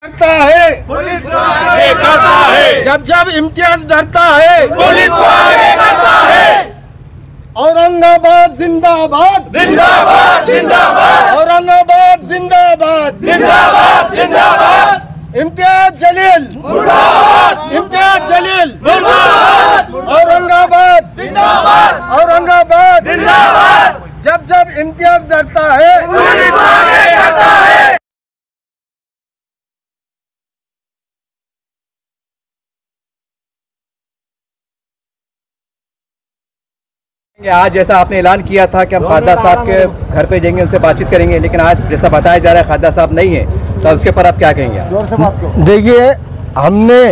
डरता है पुलिस को आगे करता है, जब जब इम्तियाज डरता है पुलिस को आगे करता है। औरंगाबाद जिंदाबाद, जिंदाबाद जिंदाबाद, औरंगाबाद जिंदाबाद, जिंदाबाद जिंदाबाद, इम्तियाज जलील मुर्दाबाद, इम्तियाज जलील मुर्दाबाद, औरंगाबाद जिंदाबाद, औरंगाबाद जिंदाबाद, जब जब इम्तियाज डरता है पुलिस को आगे करता है। आज जैसा आपने ऐलान किया था कि हम खासदार साहब के घर पे जाएंगे, उनसे बातचीत करेंगे, लेकिन आज जैसा बताया जा रहा है खासदार साहब नहीं है, तो उसके पर आप क्या कहेंगे? देखिए, हमने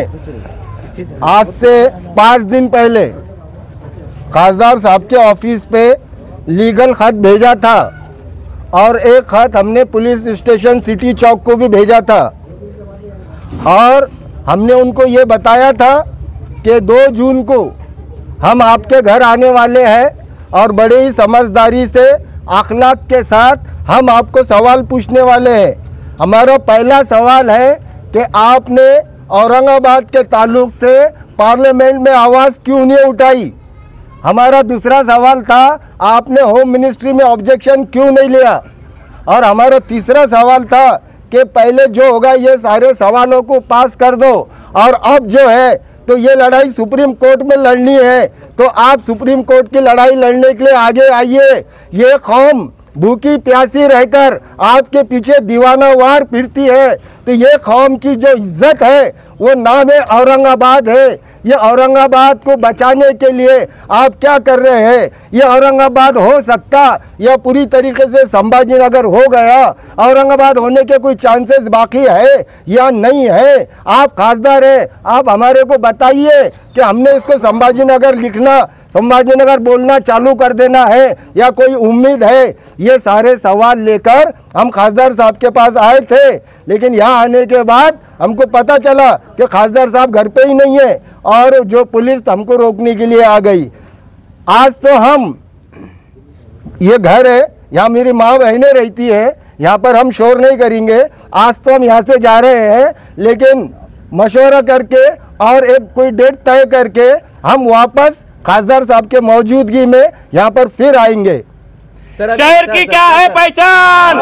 आज से 5 दिन पहले खासदार साहब के ऑफिस पे लीगल खत भेजा था और एक खत हमने पुलिस स्टेशन सिटी चौक को भी भेजा था और हमने उनको ये बताया था कि 2 जून को हम आपके घर आने वाले हैं और बड़े ही समझदारी से अखलाक के साथ हम आपको सवाल पूछने वाले हैं। हमारा पहला सवाल है कि आपने औरंगाबाद के ताल्लुक से पार्लियामेंट में आवाज़ क्यों नहीं उठाई। हमारा दूसरा सवाल था, आपने होम मिनिस्ट्री में ऑब्जेक्शन क्यों नहीं लिया। और हमारा तीसरा सवाल था कि पहले जो होगा ये सारे सवालों को पास कर दो और अब जो है तो ये लड़ाई सुप्रीम कोर्ट में लड़नी है, तो आप सुप्रीम कोर्ट की लड़ाई लड़ने के लिए आगे आइए। ये कौम भूखी प्यासी रहकर आपके पीछे दीवाना वार फिरती है, तो ये कौम की जो इज्जत है वो नाम है औरंगाबाद है। ये औरंगाबाद को बचाने के लिए आप क्या कर रहे हैं? ये औरंगाबाद हो सकता या पूरी तरीके से संभाजी नगर हो गया? औरंगाबाद होने के कोई चांसेस बाकी है या नहीं है? आप खासदार हैं, आप हमारे को बताइए कि हमने इसको संभाजी नगर लिखना, संभाजी नगर बोलना चालू कर देना है या कोई उम्मीद है? ये सारे सवाल लेकर हम खासदार साहब के पास आए थे, लेकिन यहाँ आने के बाद हमको पता चला कि खासदार साहब घर पे ही नहीं है और जो पुलिस हमको रोकने के लिए आ गई। आज तो हम, ये घर है, यहाँ मेरी माँ बहनें रहती है, यहाँ पर हम शोर नहीं करेंगे। आज तो हम यहाँ से जा रहे हैं, लेकिन मशवरा करके और एक कोई डेट तय करके हम वापस खासदार साहब के मौजूदगी में यहाँ पर फिर आएंगे। शहर की क्या है पहचान?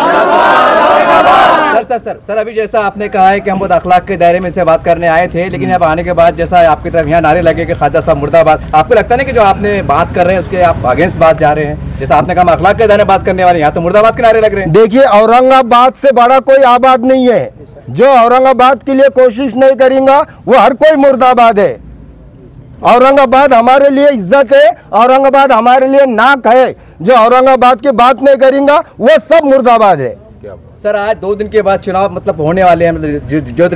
सर अभी जैसा आपने कहा है कि हम बहुत अखलाक के दायरे में से बात करने आए थे, लेकिन यहाँ आने के बाद जैसा आपकी तरफ यहाँ नारे लगे कि खासदार साहब मुर्दाबाद, आपको लगता नहीं कि जो आपने बात कर रहे हैं उसके आप अगेंस्ट बात जा रहे हैं? जैसा आपने कहा अखलाक के दायरे में बात करने वाले, यहाँ तो मुर्दाबाद के नारे लग रहे हैं। देखिए, औरंगाबाद से बड़ा कोई आबाद नहीं है। जो औरंगाबाद के लिए कोशिश नहीं करेगा वो हर कोई मुर्दाबाद है। औरंगाबाद हमारे लिए इज्जत है, औरंगाबाद हमारे लिए नाक है। जो औरंगाबाद की बात नहीं करेगा वो सब मुर्दाबाद है। सर आज 2 दिन के बाद चुनाव मतलब होने वाले हैं, जो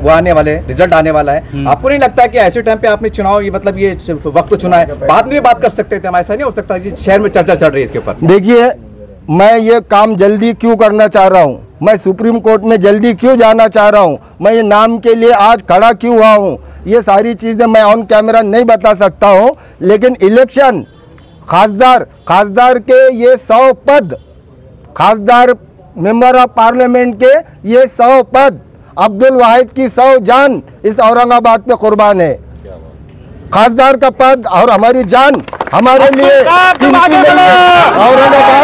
वो आने वाले हैं, रिजल्ट आने वाला है। आपको नहीं लगता कि ऐसे टाइम पे आपने चुनाव ये मतलब ये वक्त चुना है, बाद में भी बात कर सकते थे? ऐसा नहीं हो सकता? शहर में चर्चा चल रही है इसके ऊपर। देखिए, मैं ये काम जल्दी क्यों करना चाह रहा हूँ, मैं सुप्रीम कोर्ट में जल्दी क्यों जाना चाह रहा हूँ, मैं ये नाम के लिए आज खड़ा क्यों हुआ हूँ, ये सारी चीज़ें मैं ऑन कैमरा नहीं बता सकता हूँ। लेकिन इलेक्शन खासदार के ये 100 पद, खासदार मेंबर ऑफ पार्लियामेंट के ये 100 पद, अब्दुल वाहिद की 100 जान इस औरंगाबाद पे कुर्बान है। खासदार का पद और हमारी जान हमारे लिए औरंगाबाद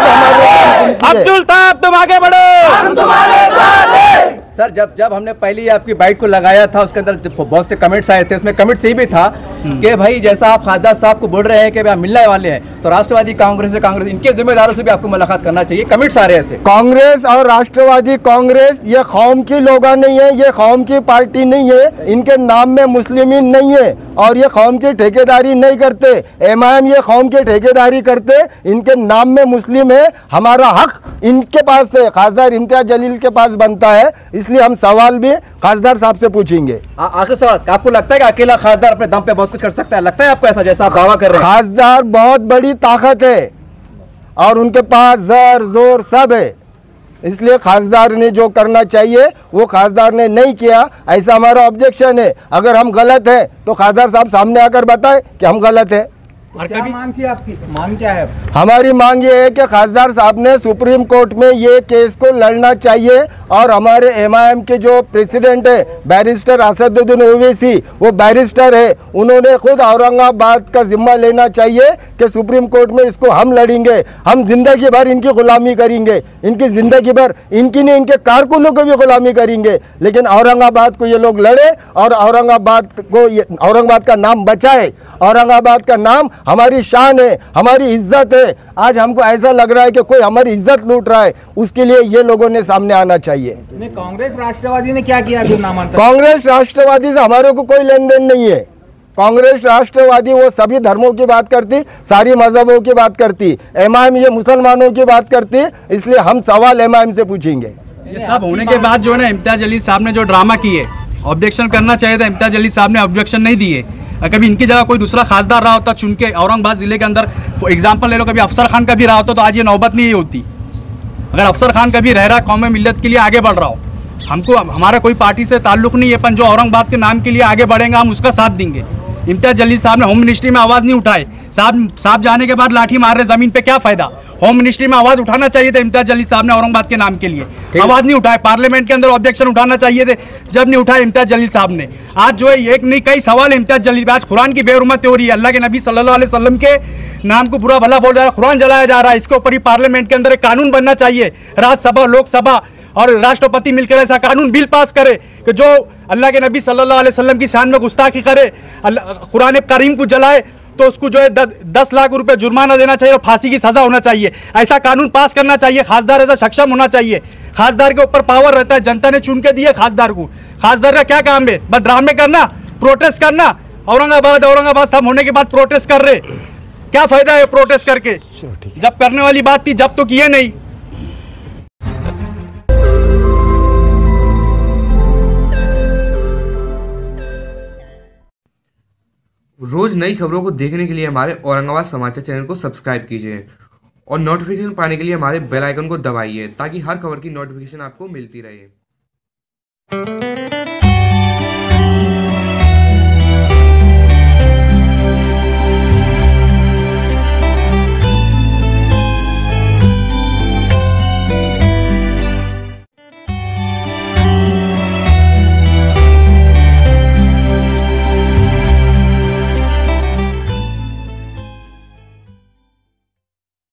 हमारे। अब्दुल साहब तुम आगे बढ़ो, हम तुम्हारे साथ हैं। सर जब हमने पहली आपकी बाइट को लगाया था उसके अंदर बहुत से कमेंट्स आए थे, उसमें कमेंट्स ये भी था कि भाई जैसा आप खासदार साहब को बोल रहे हैं कि आप मिलने वाले हैं, तो राष्ट्रवादी कांग्रेस इनके जिम्मेदारों से भी आपको मुलाकात करना चाहिए। कमेंट्स आ रहे हैं ऐसे। कांग्रेस और राष्ट्रवादी कांग्रेस ये कौम की लोगा नहीं है, ये कौम की पार्टी नहीं है, इनके नाम में मुस्लिमीन नहीं है और ये कौम की ठेकेदारी नहीं करते। एमआईएम ये कौम की ठेकेदारी करते, इनके नाम में मुस्लिम है। हमारा हक इनके पास से, खासदार इम्तियाज जलील के पास बनता है, इसलिए हम सवाल भी खासदार साहब से पूछेंगे। आखिर सवाल, आपको लगता है कि अकेला खासदार अपने दम पे बहुत कुछ कर सकता है? लगता है आपको ऐसा जैसा आप दावा कर रहे हैं? खासदार बहुत बड़ी ताकत है और उनके पास जर जोर सब है, इसलिए खासदार ने जो करना चाहिए वो खासदार ने नहीं किया, ऐसा हमारा ऑब्जेक्शन है। अगर हम गलत है तो खासदार साहब सामने आकर बताएं कि हम गलत है। और क्या कभी मांग थी आपकी? मांग क्या है? हमारी मांग ये है कि खासदार साहब ने सुप्रीम कोर्ट में ये केस को लड़ना चाहिए और हमारे एमआईएम के जो प्रेसिडेंट है बैरिस्टर असदुद्दीन ओवैसी, वो बैरिस्टर है, उन्होंने खुद औरंगाबाद का जिम्मा लेना चाहिए कि सुप्रीम कोर्ट में इसको हम लड़ेंगे, हम जिंदगी भर इनकी गुलामी करेंगे, इनकी जिंदगी भर इनकी नहीं इनके कारकुनों को भी गुलामी करेंगे, लेकिन औरंगाबाद को ये लोग लड़े और औरंगाबाद का नाम बचाए। औरंगाबाद का नाम हमारी शान है, हमारी इज्जत है। आज हमको ऐसा लग रहा है कि कोई हमारी इज्जत लूट रहा है, उसके लिए ये लोगों ने सामने आना चाहिए। नहीं, कांग्रेस राष्ट्रवादी ने क्या किया? नामांकन कांग्रेस राष्ट्रवादी से हमारे को कोई लेन देन नहीं है। कांग्रेस राष्ट्रवादी वो सभी धर्मों की बात करती, सारी मजहबों की बात करती, एमआईएम ये मुसलमानों की बात करती, इसलिए हम सवाल एमआईएम से पूछेंगे। ये सब होने के बाद जो है ना इम्तियाज अली साहब ने जो ड्रामा किए, ऑब्जेक्शन करना चाहिए था, इम्तियाज अली साहब ने ऑब्जेक्शन नहीं दिए। कभी इनकी जगह कोई दूसरा खासदार रहा होता चुन के औरंगाबाद जिले के अंदर, एग्जाम्पल ले लो, कभी अफसर खान का भी रहा होता तो आज ये नौबत नहीं होती। अगर अफसर खान कभी रह रहा कौम मिल्लत के लिए आगे बढ़ रहा हो, हमको हमारा कोई पार्टी से ताल्लुक नहीं है, पर जो औरंगाबाद के नाम के लिए आगे बढ़ेंगे हम उसका साथ देंगे। इम्तियाज अली साहब ने होम मिनिस्ट्री में आवाज़ नहीं उठाए, साहब जाने के बाद लाठी मार रहे ज़मीन पे, क्या फ़ायदा? होम मिनिस्ट्री में आवाज़ उठाना चाहिए था इम्तियाज अली साहब ने औरंगाबाद के नाम के लिए, आवाज़ नहीं उठाए। पार्लियामेंट के अंदर ऑब्जेक्शन उठाना चाहिए थे, जब नहीं उठाए इम्तियाज अली साहब ने। आज जो है एक नहीं कई सवाल इम्तियाज अली, आज कुरान की बेहुरमत हो रही है, अल्लाह के नबी सल्लल्लाहु अलैहि वसल्लम के नाम को बुरा भला बोल रहा है, कुरान जलाया जा रहा है, इसके ऊपर ही पार्लियामेंट के अंदर एक कानून बनना चाहिए। राज्यसभा, लोकसभा और राष्ट्रपति मिलकर ऐसा कानून बिल पास करे कि जो अल्लाह के नबी सल्लल्लाहु अलैहि वसल्लम की शान में गुस्ताखी करे, कुरान करीम को जलाए, तो उसको जो है 10 लाख रुपए जुर्माना देना चाहिए और फांसी की सजा होना चाहिए। ऐसा कानून पास करना चाहिए। खासदार ऐसा सक्षम होना चाहिए। खासदार के ऊपर पावर रहता है, जनता ने चुन के दिया खासदार को। खासदार का क्या काम है? बस ड्रामे करना, प्रोटेस्ट करना। औरंगाबाद सब होने के बाद प्रोटेस्ट कर रहे, क्या फायदा है प्रोटेस्ट करके? जब करने वाली बात थी जब तो किए नहीं। रोज नई खबरों को देखने के लिए हमारे औरंगाबाद समाचार चैनल को सब्सक्राइब कीजिए और नोटिफिकेशन पाने के लिए हमारे बेल आइकन को दबाइए ताकि हर खबर की नोटिफिकेशन आपको मिलती रहे।